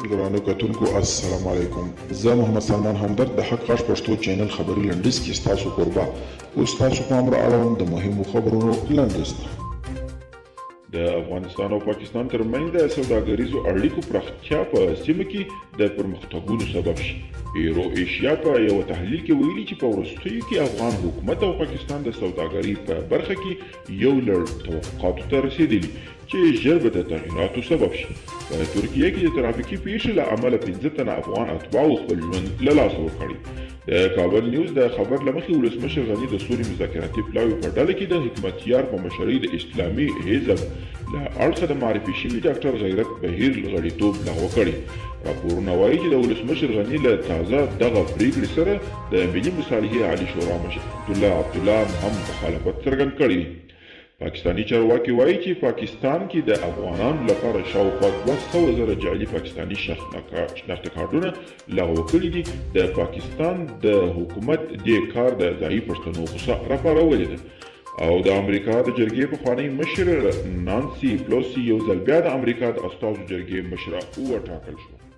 درانه کتونکو السلام علیکم. زه محمد سلمان همدرد د حق غږ پښتو چینل خبري لنډیز کې ستاسو کوربه اوس تاسو پام را اړوم د مهمو خبرونو لنډیز ته. د افغانستان او پاکستان ترمنځ د سوداګریزو اړیکو پراختیا په سیمه کې د پرمختګونو سبب شي. ایرو ایشیا په یو تحلیل کې ویلي چې په وروستیو کې افغان حکومت او پاکستان د سوداګرۍ په برخه کې یو لړ توافقاتو ته رسیدلي چې ژر به د تغییراتو سبب شي. په ترکیه کې د ترافیکي پیښې له امله 15 تنه افغان اتباعو خپل ژوند له لاسه ورکړی. د کابل نیوز د خبر له مخې ولسمشر غني د سولې مذاکراتي پلاوي په ډله کې د حکمتیار په مشرۍ د اسلامي حزب له اړخه د معرفي شوي ډاکټر غیرت بهیر غړیتوب لغوه کړی. راپورونه وایي چې د ولسمشر غني له تازه دغه پریکړې سره د ملي مصالحې عالي شورا مشر عبدالله هم مخالفت څرګند کړی. پاکستانی چارواکي وایي چې پاکستان کې د افغانانو لپاره شاوخوا 200,000 جعلي پاکستانی شناخته کارتونه لغوه کړي دي. د پاکستان د حکومت دې کار د ځایي پښتنو غوسه راپارولې ده او د امریکا د جرګې پخوانی مشر نانسي پلوسی یو ځل بیا د امریکا د استازو جرګې مشره وټاکل شو.